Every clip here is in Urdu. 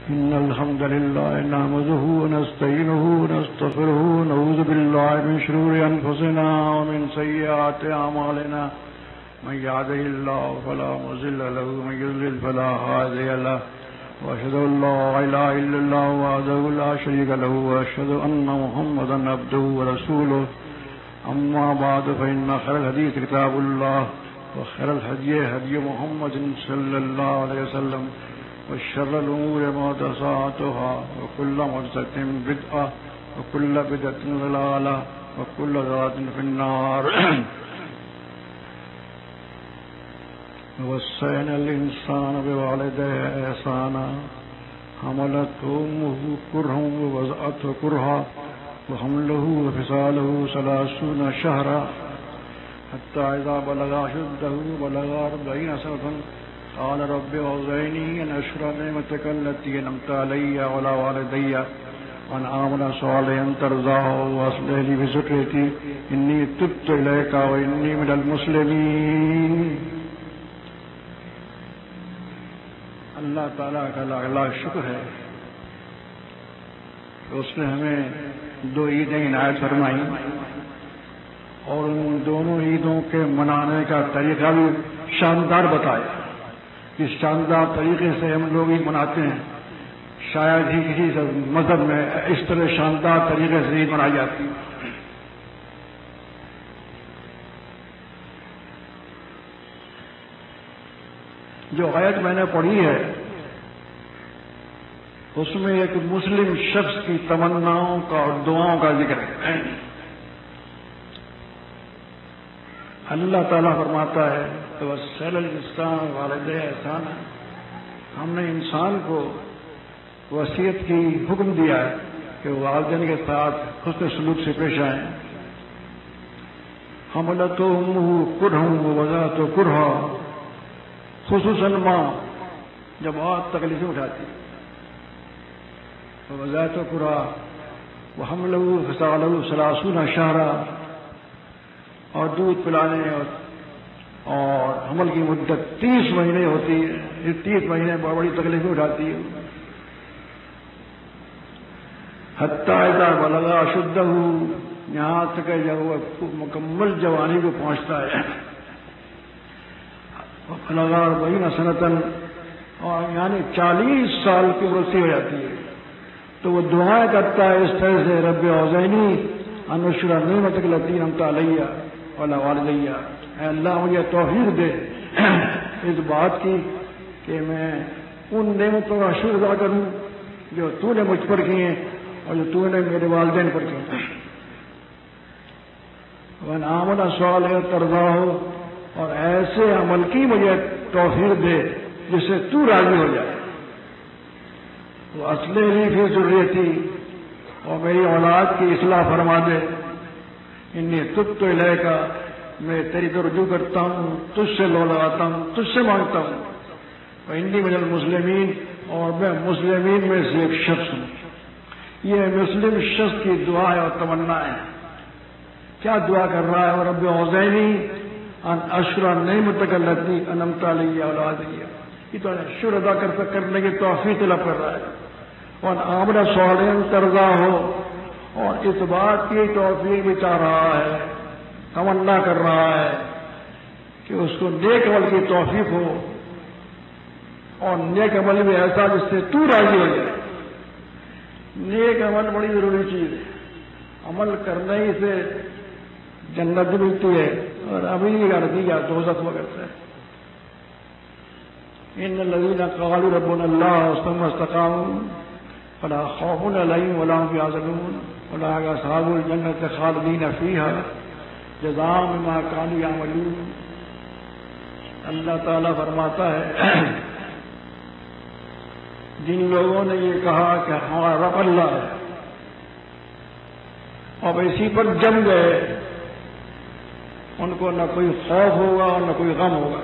إن الحمد لله نحمده ونستعينه ونستغفره ونعوذ بالله من شرور أنفسنا ومن سيئات أعمالنا من يهده الله فلا مضل له ومن يضلل فلا هادي له وأشهد أن لا إله إلا الله وحده لا شريك له وأشهد أن محمدا عبده ورسوله أما بعد فإن خير الحديث كتاب الله وخير الهدي هدي محمد صلى الله عليه وسلم وشر الأمور محدثاتها وكل محدثة بدعة وكل بدعة ضلالة وكل ضلالة في النار. وصينا الإنسان بوالديه إحسانا حملته أمه كرها ووضعته كرها وحمله وفصاله 30 شهرا حتى إذا بلغ أشده بلغ 40 سنة قال رب أوزعني أن أشكر نعمتك التي أنعمت علي وعلى والدي وأن أعمل صالحا ترضاه وأصلح لي في ذريتي إني تبت إليك وإني من المسلمين. اللہ تعالیٰ کا لاکھ لاکھ شکر ہے کہ اس نے ہمیں 2 عیدیں عنایت فرمائی اور ان دونوں عیدوں کے منانے کا طریقہ بھی شاندار بتایا. اس شاندار طریقے سے ہم لوگ عید مناتے ہیں. شاید ہی کسی مذہب میں اس طرح شاندار طریقے سے عید منائی جاتی ہے. جو آیت میں نے پڑھی ہے اس میں ایک مسلم شخص کی تمناؤں کا اور دعاؤں کا ذکر ہے. اللہ تعالیٰ فرماتا ہے تو وصل الانسان والدہ احسان، ہم نے انسان کو وصیت کی حکم دیا ہے کہ والدین کے ساتھ حسن سلوک سے پیش آئیں. حملته امه کرها ووضعته کرها، خصوصاً ماں جب بہت تکلیفیں اٹھاتی ہے وضعته کرها وحمله وفصاله 30 شهرا، اور دودھ پلانے اور حمل کی مدت 30 مہینے ہوتی ہے. یہ 30 مہینے بڑی تکلیفیں اٹھاتی ہے. حتی اذا بلغ اشدہ، یہاں تک جب وہ مکمل جوانی کو پہنچتا ہے. بلغ 40 سنۃ، اور یعنی 40 سال کی عمر ہو جاتی ہے تو وہ دعائیں کرتا ہے اس طرح سے رب اوزعنی ان اشکر نعمتک التی انعمت علی وعلی والدی، اے اللہ مجھے توفیق دے اس بات کی کہ میں ان نعمتوں کا شکر ادا کروں جو تو نے مجھ پر کی ہیں اور جو تو نے میرے والدین پر کی ہیں. وَأَنْ أَعْمَلَ صَالِحًا تَرْضَاهُ، اور ایسے عمل کی مجھے توفیق دے جس سے تو راضی ہو جائے. وَأَصْلِحْ لِي فِي ذُرِّيَّتِي، اور میری اولاد کی اصلاح فرما دے. انی تبت الیک، میں تیری طرف رجوع کرتا ہوں، تجھ سے لو لگاتا ہوں، تجھ سے مانگتا ہوں. وانی من المسلمین، اور میں مسلمین میں سے ایک شخص ہوں. یہ مسلم شخص کی دعا ہے اور تمنا ہے. کیا دعا کر رہا ہے؟ رب اوزعنی ان اشکر نعمتک التی انعمت علی وعلی والدی، یہ تو شکر ادا کرنے کی توفیق طلب کر رہا ہے. اور اعمل صالحا ترضاہ، اور اس بات کی توفیق بھی چاہ رہا ہے، تمنا کر رہا ہے کہ اس کو نیک عمل کی توفیق ہو، اور نیک عمل بھی ایسا جس سے تو راضی ہو جائے. نیک عمل بڑی ضروری چیز ہے. عمل کرنے ہی سے جنت بھی ملتی ہے اور ابھی کا نتیجہ دوزخ میں کرتا ہے. ان الذین قالوا ربنا اللہ ثم استقاموا فلا خوف علیہم ولا هم یحزنون اولئک اصحاب الجنۃ خالدین فیہا جزاء بما كانوا یعملون. اللہ تعالیٰ فرماتا ہے جن لوگوں نے یہ کہا کہ ہمارا رب اللہ ہے اور اسی پر جم گئے، ان کو نہ کوئی خوف ہوگا اور نہ کوئی غم ہوگا.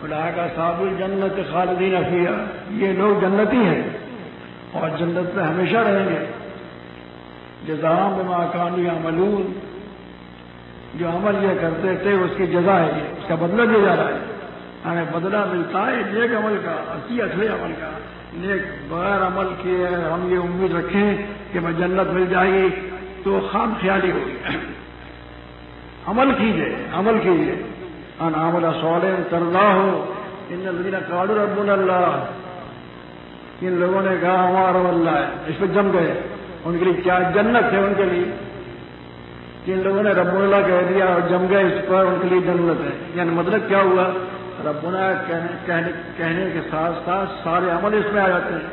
اولئک اصحاب الجنۃ خالدین فیہا، یہ لوگ جنتی ہیں اور جنت میں ہمیشہ رہیں گے. جزاء بما كانوا یعملون، جو عمل یہ کرتے تھے اس کی جزا ہے، اس کا بدلہ دیا جا رہا ہے. ہمیں بدلہ ملتا ہے نیک عمل کا، اچھی اصل عمل کا۔ نیک بغیر عمل کیے ہم یہ امید رکھیں کہ میں جنت مل جائے گی تو خام خیالی ہوگی۔ عمل کیجیے، عمل کیجیے۔ ان عمل صالح ترضاہ ان الذین قالوا ربنا اللہ، ان لوگوں نے کہا ہمارا اللہ ہے، اس پہ جم گئے، ان کے لیے کیا جنت ہے؟ ان کے لیے جن لوگوں نے رب اللہ کہہ دیا اور جم گئے اس پر، ان کے لیے جنت ہے۔ یعنی مطلب کیا ہوا؟ ربنا کہنے کے ساتھ ساتھ سارے عمل اس میں آ جاتے ہیں۔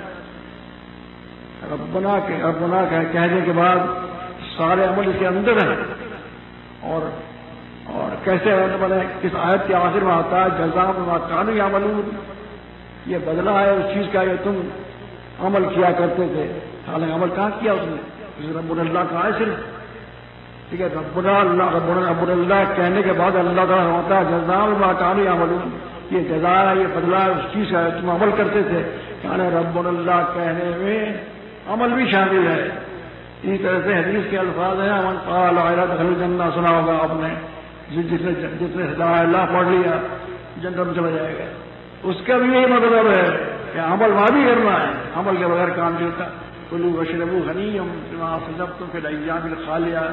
ربنا کہنے کے بعد سارے عمل اس کے اندر ہیں۔ اور کیسے کس آیت کے آخر میں آتا ہے جزاء بما كانوا يعملون، یہ بدلہ ہے اس چیز کا یہ تم عمل کیا کرتے تھے۔ حالانکہ عمل کہاں کیا اس نے؟ رب اللہ کہا ہے صرف، ٹھیک ہے، رب اللہ کہنے کے بعد اللہ تعالیٰ ہوتا ہے جزاء بما كانوا يعملون، یہ جزا ہے، یہ بدلہ ہے اس چیز کا تم عمل کرتے تھے۔ یعنی رب اللہ کہنے میں عمل بھی شامل ہے۔ اسی طرح سے حدیث کے الفاظ ہیں من قال لا دخل الجنہ، سنا ہوگا آپ نے، جس نے لا اللہ پڑھ لیا جنت میں چلا جائے گا۔ اس کا بھی یہی مطلب ہے کہ عمل وہاں بھی کرنا ہے، عمل کے بغیر کام نہیں ہوتا۔ کلوا واشربوا ہنیئا بما اسلفتم فی الایام الخالیہ،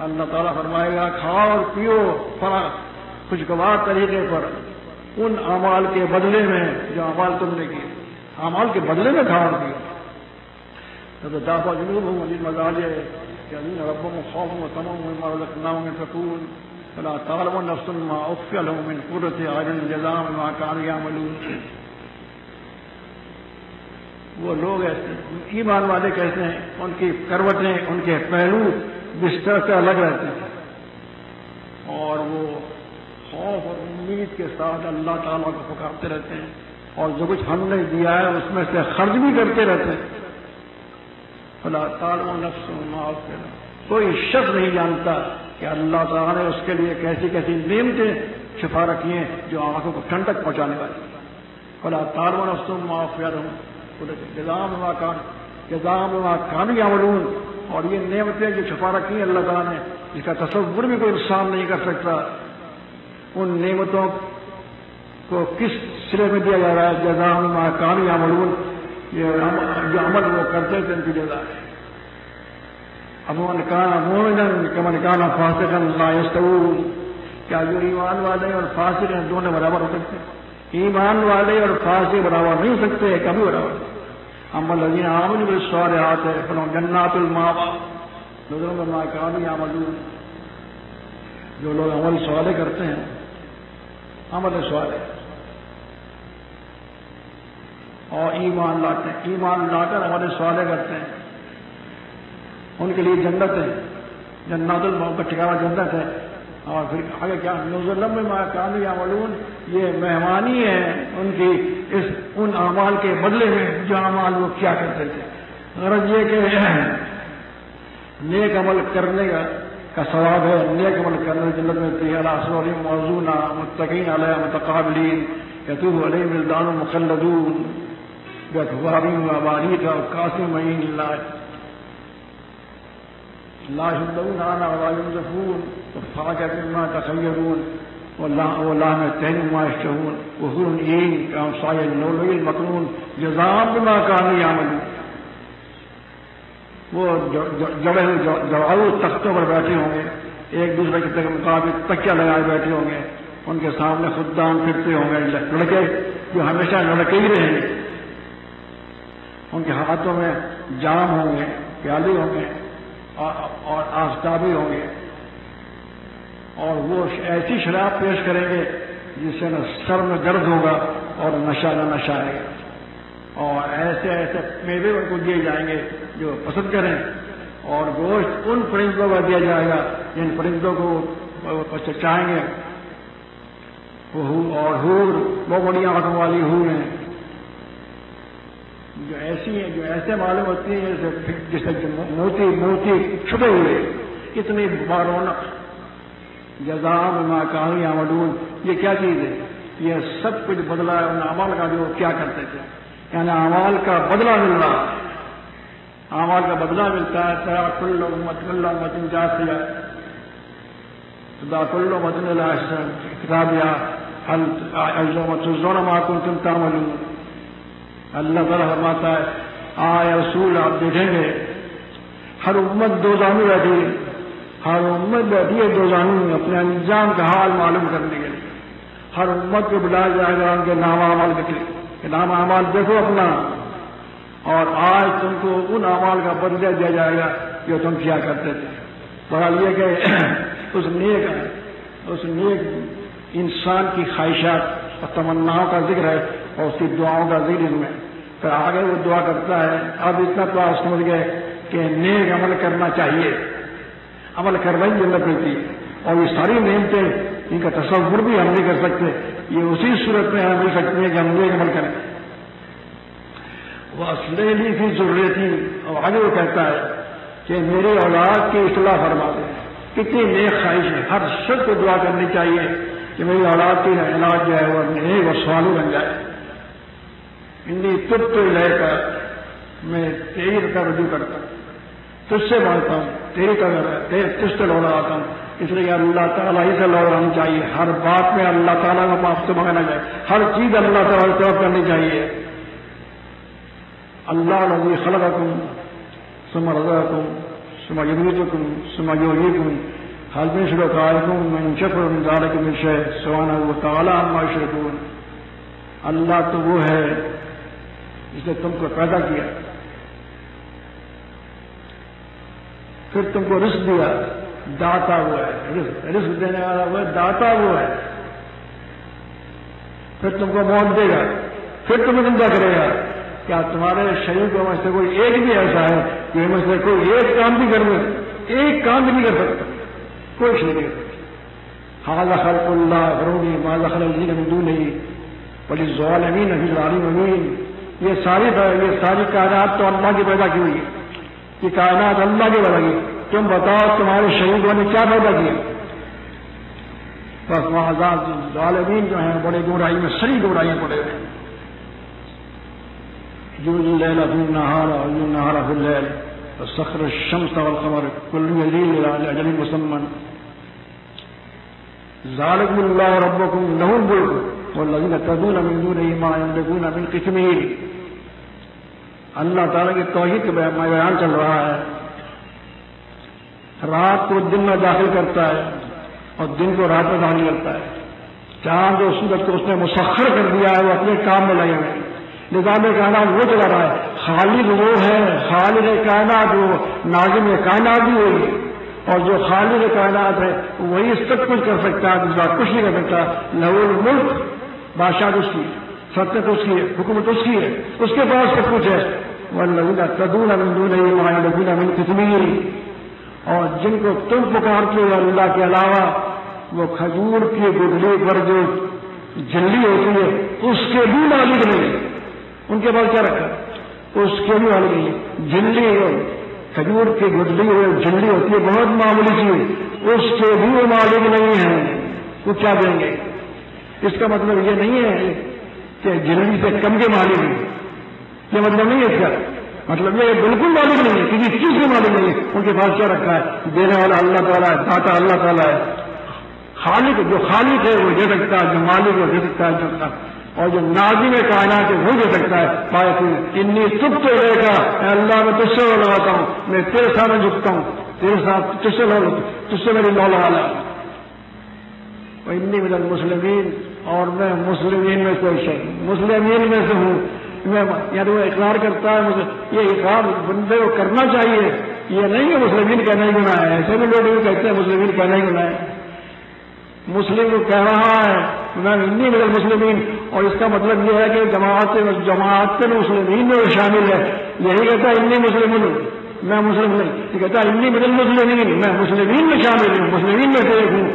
اللہ تعالیٰ فرمائے گا کھاؤ اور پیو خوشگوار طریقے پر ان اعمال کے بدلے میں جو اعمال تم نے کیے، اعمال کے بدلے میں کھاؤ اور پیو۔ تتدافع جنوبهم عن المضاجع يدعون ربهم خوفا وطمعا مما رزقناهم ينفقون فلا تعلم نفس ما أخفي لهم من قرة أعين جزاء بما كانوا يعملون۔ وہ لوگ ایسے ایمان والے کیسے ہیں؟ ان کی کروٹیں، ان کے پہلو بستر سے الگ رہتے ہیں اور وہ خوف اور امید کے ساتھ اللہ تعالیٰ کو پکارتے رہتے ہیں، اور جو کچھ ہم نے دیا ہے اس میں سے خرچ بھی کرتے رہتے ہیں۔ فلا تعلم نفس ما أخفي لهم، کوئی شخص نہیں جانتا کہ اللہ تعالیٰ نے اس کے لیے کیسی کیسی نعمتیں چھپا رکھی ہیں جو آنکھوں کو ٹھنڈک پہنچانے والی ہیں۔ فلا تعلم نفس ما أخفي لهم جزاء بما كانوا يعملون، اور یہ نعمتیں جو چھپا رکھی ہیں اللہ تعالیٰ نے، جس کا تصور بھی کوئی انسان نہیں کر سکتا، ان نعمتوں کو کس سرے میں دیا جا رہا ہے؟ جزاء بما كانوا يعملون، یہ جو عمل وہ کرتے تھے ان کی جزا ہے۔ امن کان مؤمنا کمن کان فاسقا لا یستوون، کیا جو ایمان والے اور فاسق ہیں دونوں برابر ہو سکتے ہیں؟ ایمان والے اور فاسق برابر نہیں ہو سکتے، کبھی برابر۔ اما الذین آمنوا بالصالحات فلہم جنات المأوى نزلا بما كانوا يعملون، جو لوگ عمل صالح کرتے ہیں، عمل صالح اور ایمان لاتے ہیں، ایمان لا کر عمل صالح کرتے ہیں، ان کے لیے جنت ہے، جنات المأوى کا ٹھکانہ جنت ہے۔ اور پھر آگے کیا؟ نزلا بما كانوا يعملون، یہ مہمانی ہے ان کی ان اعمال کے بدلے میں جو اعمال وہ کیا کرتے تھے۔ غرض یہ کہ نیک عمل کرنے کا ثواب ہے، نیک عمل کرنے جنت میں علی سرر موضونہ متکئین علیہا متقابلین یطوف علیہم ولدان مخلدون بأکواب وأباریق وکأس من معین لا يشربون عنها ولا ينزفون وفاكهة مما يتخيرون ولحم طير مما يشتهون وحور عين كأمثال اللؤلؤ المكنون جزاء بما كانوا يعملون۔ وہ جڑے ہوئے جڑاؤ تختوں پر بیٹھے ہوں گے، ایک دوسرے کے مقابل تکیہ لگائے بیٹھے ہوں گے، ان کے سامنے خدام پھرتے ہوں گے لڑکے جو ہمیشہ لڑکے ہی رہیں گے، ان کے ہاتھوں میں جام ہوں گے، پیالے ہوں گے اور آفتابی ہوں گے، اور وہ ایسی شراب پیش کریں گے جس سے نہ سر میں درد ہوگا اور نشہ نہ نشہ آئے گا، اور ایسے ایسے میوے ان کو دیے جائیں گے جو پسند کریں، اور گوشت ان پرندوں کا دیا جائے گا جن پرندوں کو چاہیں گے، اور حور وہ بڑی آنکھوں والی حور ہیں جو ایسی ہیں، جو ایسے معلوم ہوتی ہیں جیسے موتی چھپے ہوئے، کتنی بارونق۔ جزاء بما كانوا يعملون، یہ کیا چیز ہے؟ یہ سب کچھ بدلہ ہے ان اعمال کا جو کیا کرتے تھے، یعنی اعمال کا بدلہ مل رہا ہے، اعمال کا بدلہ ملتا ہے۔ ترى كل أمة جاثية تدعى كل أمة إلى كتابها اليوم تجزون ما کنتم تعملون. اللہ تعالیٰ فرماتا ہے آئے رسول آپ دیکھیں گے ہر امت دو زانو بیٹھی ہے، ہر امت بیٹھی ہے دو زانو اپنے انجام کا حال معلوم کرنے کے لیے. ہر امت کو بلایا جائے گا ان کے نام اعمال کے نام اعمال دیکھو اپنا، اور آج تم کو ان اعمال کا بدلہ دیا جائے گا جو تم کیا کرتے تھے. بہرحال یہ کہ اس نیک انسان کی خواہشات اور تمناؤں کا ذکر ہے اور اس کی دعاؤں کا ذکر میں. پھر آگے وہ دعا کرتا ہے. اب اتنا تو آپ سمجھ گئے کہ نیک عمل کرنا چاہیے، عمل کرنا ہی جنت ملتی ہے. اور یہ ساری نعمتیں ان کا تصور بھی ہم نہیں کر سکتے، یہ اسی صورت میں ہمیں مل سکتی ہیں کہ ہم نیک عمل کریں. وہ اصلی کی ضرورت تھی. اور آگے وہ کہتا ہے کہ میری اولاد کی اصلاح فرما دے. کتنی نیک خواہش ہے، ہر شخص کو دعا کرنی چاہیے کہ میری اولاد کی علاج جو ہے وہ نیک اور سوالو بن جائے. انی تبت الیک کا میں تیری طرف رجوع کرتا ہوں، تجھ سے مانگتا ہوں، تجھ سے لوٹ آتا ہوں. اس لیے اللہ تعالیٰ ہی سے لوٹ آنا چاہیے. ہر بات میں اللہ تعالیٰ کو معاف سے مانگنا چاہیے، ہر چیز اللہ تعالیٰ کی طرف کرنی چاہیے. اللہ الذی خلقکم ثم رزقکم ثم یمیتکم ثم یحییکم هل من شرکائکم من شکر من ذلک من شیء سبحانہ وتعالی عما یشرکون. اللہ تو وہ ہے جس نے تم کو پیدا کیا، پھر تم کو رزق دیا. داتا وہ ہے، رزق دینے والا وہ ہے، داتا وہ ہے. پھر تم کو موت دے گا، پھر تمہیں زندہ کرے گا. کیا تمہارے شریر کو میں سے کوئی ایک بھی ایسا ہے کہ میں سے کوئی ایک کام بھی ایک کام بھی نہیں کر سکتا؟ کوئی شریر نہیں کر سکتا. هذا خلق اللہ غرونی ماذا خلق الذین من دونہ وللظالمین فی العلیم مبین. یہ ساری کائنات تو اللہ کی پیدا کی ہوئی ہے، یہ کائنات اللہ کی پیدا کی. تم بتاؤ تمہارے شریکوں نے کیا پیدا کیا؟ بس وہاں ظالمین جو ہیں بڑے گمراہی میں سری گمراہی پڑے ہوئے. یولج اللیل فی النہار ویولج النہار فی اللیل وسخر الشمس والقمر کل یجری لأجل مسمى ذلکم اللہ ربکم لہ الملک والذین تدعون من دونہ ما یملکون من قطمیر. اللہ تعالیٰ کی توحید کا بیان چل رہا ہے. رات کو دن میں داخل کرتا ہے اور دن کو رات میں داخل کرتا ہے. چاند اور سورج کو اس نے مسخر کر دیا ہے، وہ اپنے کام میں لگے ہوئے ہیں. نظام کائنات وہ چلا رہا ہے. خالق وہ ہے، خالق کائنات وہ ناظم کائنات بھی وہی، اور جو خالق کائنات ہے وہی سب کچھ کر سکتا ہے، دوسرا کچھ نہیں کر سکتا. لہ الملک، بادشاہ اس کی، سلطنت اس کی ہے، حکومت اس کی ہے، اس کے پاس سب کچھ ہے. والذین تدعون من دونہ ما یملکون من قطمیر. اور جن کو تم پکارتے ہو اللہ کے علاوہ، وہ کھجور کی گٹلی پر جو جھلی ہوتی ہے اس کے بھی مالک نہیں. ان کے پاس کیا رکھا؟ اس کے بھی مالک نہیں. جھلی کھجور کی گٹلی جھلی ہوتی ہے، بہت معمولی چیز، اس کے بھی وہ مالک نہیں ہیں. وہ کیا دیں گے؟ اس کا مطلب یہ نہیں ہے کہ جھلی سے کم کے مالک ہیں، یہ مطلب نہیں ہے اس کا. مطلب یہ بالکل مالک نہیں ہے، کسی چیز کے مالک نہیں ہے. ان کے پاس کیا رکھا ہے؟ دینے والا اللہ تعالیٰ ہے، داتا اللہ تعالیٰ ہے. خالق جو خالق ہے وہ دے سکتا ہے، جو مالک وہ دے سکتا ہے، جو اور جو ناظم کائنات ہے وہ دے سکتا ہے. پائے انی تبت الیک کا، اللہ میں تجھ سے لگاتا ہوں، میں تیرے سامنے جھکتا ہوں، تیرے ساتھ تجھ سے میری لو لگا لا. انی من المسلمین، اور میں مسلمین میں سے مسلمین میں سے ہوں. میں یعنی وہ اقرار کرتا ہے، مجھے یہ اقرار بندے کو کرنا چاہیے. یہ نہیں کہ مسلمین کہنا ہی گناہ ہے. ایسے بھی لوگ کہتے ہیں مسلمین کہنا ہی گناہ ہے. مسلم کو کہہ رہا ہے میں انی من المسلمین، اور اس کا مطلب یہ ہے کہ جماعت مسلمین میں شامل ہے. یہی کہتا ہے انی مسلمین، میں مسلم نہیں. یہ کہتا ہے انی من المسلمین، میں مسلمین میں شامل ہوں، مسلمین میں سے ایک ہوں.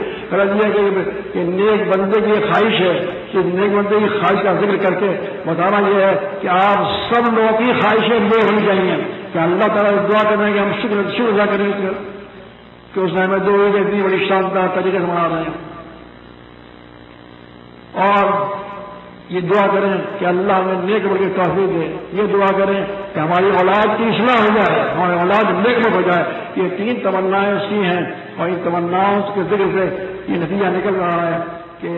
کہ نیک بندے کی خواہش ہے کہ نیک بندے کی خواہش کا ذکر کر کے بتانا یہ ہے کہ آپ سب لوگوں کی خواہشیں نیک ہونی چاہیے. کہ اللہ تعالیٰ دعا کریں کہ ہم شکر ادا کریں کہ اس نے ہمیں دو عید اتنی بڑی شاندار طریقے سے منا رہے ہیں. اور یہ دعا کریں کہ اللہ ہمیں نیک بڑھ کے توفیق دے. یہ دعا کریں کہ ہماری اولاد کی اصلاح ہو جائے، ہماری اولاد نیک بڑھ ہو جائے. یہ تین تمنائیں اس کی ہیں، اور ان تمناؤں کے ذکر سے یہ نتیجہ نکل رہا ہے کہ